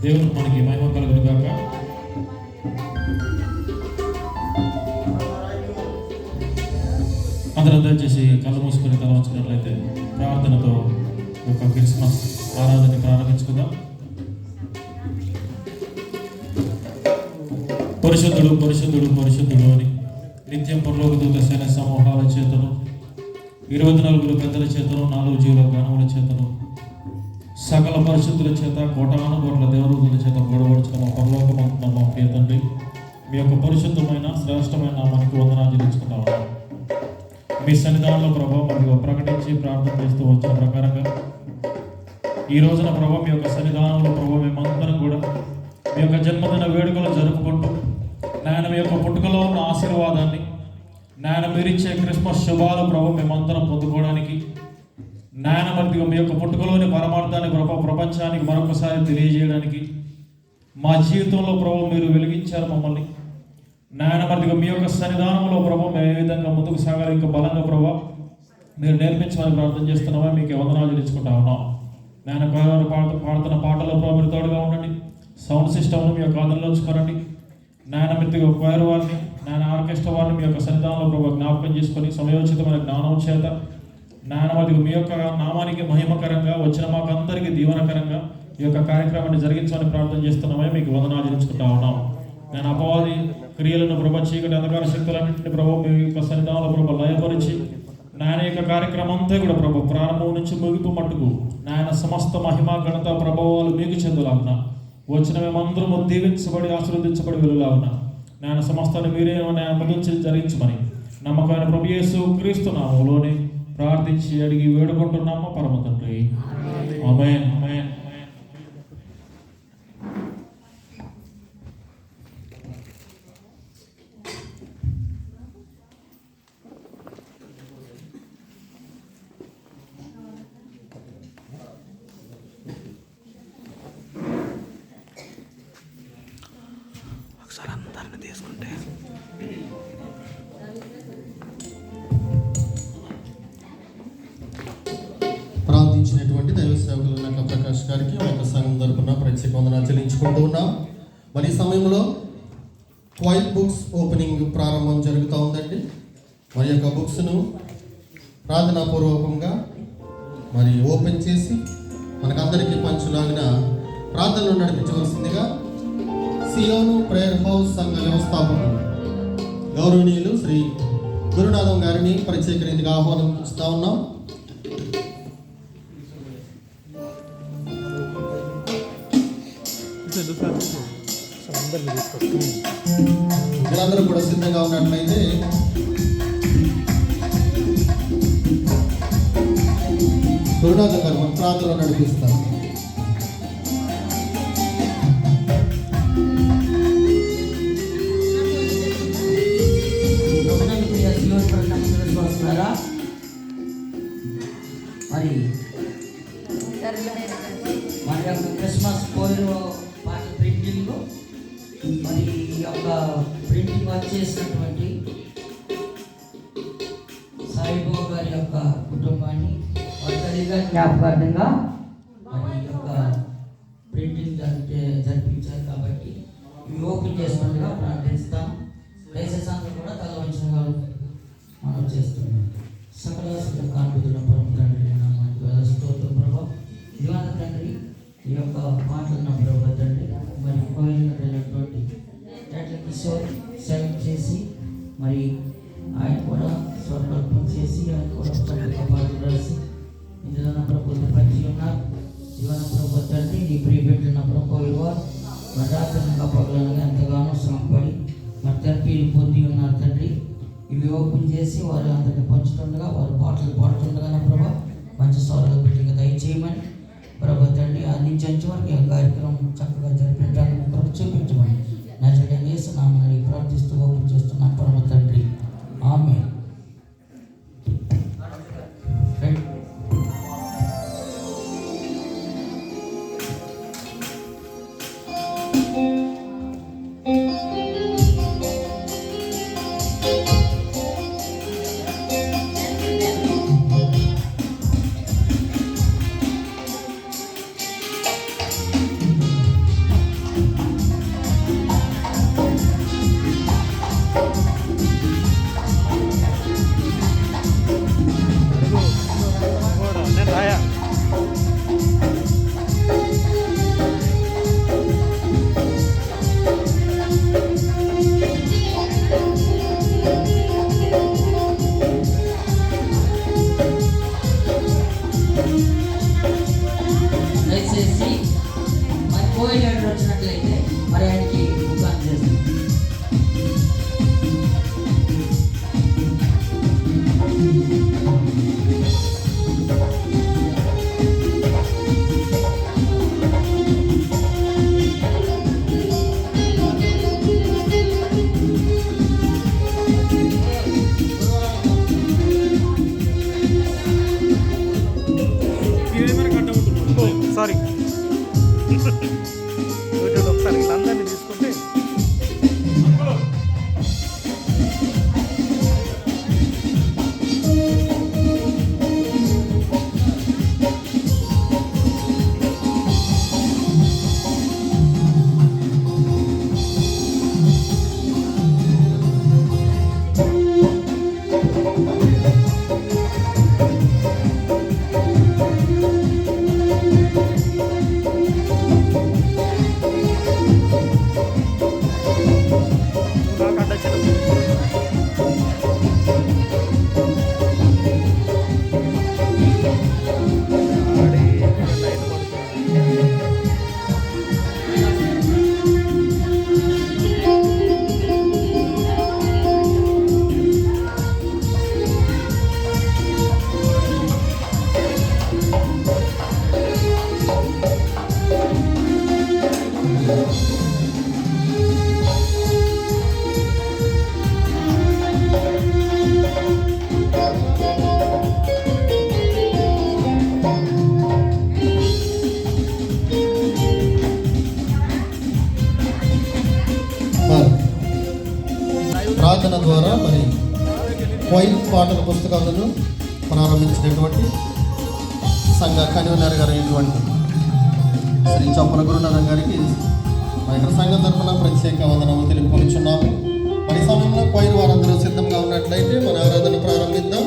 దేవుడు మనకి మహిమ కలుగును గాక. అందరం దయచేసి కళ్ళు మూసుకొని తల వంచినట్లయితే ప్రార్థనతో ఒక క్రిస్మస్ ఆరాధన ప్రారంభించుకుందాం. పరిశుద్ధుడు పరిశుద్ధుడు పరిశుద్ధుడు అని నిత్యం పరలోక దూత సేన సమూహాల చేతను 24 పెద్దల చేతను 4 జీవుల గణముల చేతను సకల పరిశుద్ధుల చేత కోటాను కోట్ల దేవదూతుల చేత గొడవడుచుకున్న పరలోకమంతున్న మా ప్రియ తండ్రి, మీ యొక్క పరిశుద్ధమైన శ్రేష్టమైన నామానికి వందనాలు చెల్లించుకుంటాము. మీ సన్నిధానంలో ప్రభావం మరియు ప్రకటించి ప్రార్థన చేస్తూ వచ్చిన ప్రకారంగా ఈ రోజున ప్రభావం మీ యొక్క సన్నిధానంలో ప్రభావం మేమందరం కూడా మీ యొక్క జన్మదిన వేడుకలు జరుపుకుంటూ నాయన మీ యొక్క పుట్టుకలో ఉన్న ఆశీర్వాదాన్ని నాయన మీరిచ్చే క్రిస్మస్ శుభాలు ప్రభావం మేమందరం పొందుకోవడానికి నాయన మధ్య మీ యొక్క పుట్టుకలోని పరమార్థాన్ని ప్రపంచానికి మరొకసారి తెలియజేయడానికి మా జీవితంలో ప్రభావం మీరు వెలిగించారు మమ్మల్ని. నాయన మధ్య మీ యొక్క సన్నిధానంలో ప్రభావం మేము ఏ విధంగా ముందుకు సాగాలి ఇంకా బలంగా ప్రభావ మీరు నేర్పించమని ప్రార్థన చేస్తున్నామా. మీకు వందనాలు చెల్లించుకుంటా ఉన్నాం. నాయన పాడుతున్న పాటలో ప్రభావ మీరు తోడుగా ఉండండి. సౌండ్ సిస్టమ్ను మీ యొక్క ఆదరణలో ఉంచుకోరండి. నాయన మిత్తిగా క్వైర్ వారిని నాయన ఆర్కెస్ట్రా వారిని మీ యొక్క సన్నిధానంలో ప్రభావ జ్ఞాపకం చేసుకొని సమయోచితమైన జ్ఞానం చేత నాయన మధ్య మీ యొక్క నామానికి మహిమకరంగా వచ్చిన మాకు అందరికీ దీవనకరంగా ఈ యొక్క కార్యక్రమాన్ని జరిగించమని ప్రార్థన చేస్తున్నామే. మీకు వందనాలు చెల్లించుకుంటా ఉన్నాం. నేను అపవాది క్రియలను ప్రభా చీకటి అంధకార శక్తులన్నింటినీ ప్రభావ మీ యొక్క సన్నిధానంలో ప్రభావ లయపరిచి నాయన యొక్క కార్యక్రమం అంతా కూడా ప్రభావ ప్రారంభం నుంచి ముగింపు మట్టుకు నాయన సమస్త మహిమ ఘనత ప్రభావాలు మీకు చెందులాగున వచ్చిన మేమందరము దీవించబడి ఆశీర్వదించబడి వెళ్ళలాగున నాయన సమస్తాన్ని మీరే ముందుంచి జరిగించమని నమ్మకమైన ప్రభు యేసు క్రీస్తు నామములోనే ప్రార్థించి అడిగి వేడుకుంటున్నాము పరమ తండ్రి. ఆమేన్ ఆమేన్. ఒకసారి అందరిని తీసుకుంటే ప్రార్థించినటువంటి దైవ సేవకులు నక్క ప్రకాష్ గారికి ఒక సంఘం తరపున ప్రత్యేక వందనాలు చెల్లించుకుంటూ ఉన్నాం. మరి ఈ సమయంలో 12 బుక్స్ ఓపెనింగ్ ప్రారంభం జరుగుతూ ఉందండి. మరి యొక్క బుక్స్ను ప్రార్థనాపూర్వకంగా మరి ఓపెన్ చేసి మనకందరికీ పంచులాగిన ప్రార్థనలు నడిపించవలసిందిగా సియోను ప్రేయర్ హౌస్ సంఘ వ్యవస్థాపకులు గౌరవనీయులు శ్రీ గురునాథం గారిని ప్రత్యేక రీతిగా ఆహ్వానిస్తూ ఉన్నాం. మీరందరూ కూడా సిద్ధంగా ఉన్నట్లయితే గురునాథం గారు మన ప్రార్థనలో నడిపిస్తారు. మరి మన యొక్క క్రిస్మస్ పోయిన పాట ప్రింటింగ్ మరి ఈ యొక్క ప్రింటింగ్ వచ్చేసినటువంటి సాయిబాబా గారి యొక్క కుటుంబాన్ని ఒంటరిగా జ్ఞాపకార్థంగా మరి ఈ యొక్క ప్రింటింగ్ జరిపించారు కాబట్టి ఇవి ఓపెన్ చేసినట్టుగా ప్రార్థిస్తాం. దయచేసి అందరూ కూడా తల వంచిన వాళ్ళు మనం చేస్తున్నాం. సకల కాన్పుతున్న పరమ తండ్రి స్తోత్రం ప్రభా దివాన తండ్రి ఈ యొక్క మాటలున్న ప్రభా తండ్రి మరి పోయినటువంటి కిషోర్ సేవ చేసి మరి ఆయన కూడా స్వర్గల్పం చేసి ఆయన కూడా పాటలు రాసి ఇందులో ప్రభుత్వం పరిచి ఉన్నారు. దివాన ప్రభా తండ్రి నీ ప్రియ పెట్టిన ప్రభు మరి రాత్రిగా పగలనగా ఎంతగానో శ్రమపడి మరి తెరపీలు పొంది ఉన్నారు తండ్రి. ఇవి ఓపెన్ చేసి వారు అందరినీ పంచుతుండగా వారు పాటలు పాడుతుండగా నా ప్రభా మంచి స్వరాలు పెట్టి దయచేయమని ప్రభా తండ్రి అందించే వరకు ఈ కార్యక్రమం చక్కగా జరిపించడానికి ప్రభు చూపించమని నజరేయుడైన యేసు నామమున ప్రార్థిస్తూ ఓపెన్ చేస్తున్నాం పరమ తండ్రి. ఆమేన్. దయచేసి మరి కోయిలర్ వచ్చినట్లయితే మరి ఆయనకి ముఖాన్ని చేస్తాం. సారీ ఒకసారి వీళ్ళందరినీ తీసుకుంటే నాకు అడ్డొచ్చిన మరి ప్రార్థన ద్వారా మరి క్వైల్ పాటల పుస్తకాలను ప్రారంభించినటువంటి సంఘ కన్వీనర్ గారు అయినటువంటి శ్రీ చప్పల గురునాథం గారికి మా యొక్క సంఘం తరఫున ప్రత్యేక వందనము తెలుపుకొనిచున్నాము. మరి సమయంలో క్వైర్ వారందరూ సిద్ధంగా ఉన్నట్లయితే మన ఆరాధన ప్రారంభిద్దాం.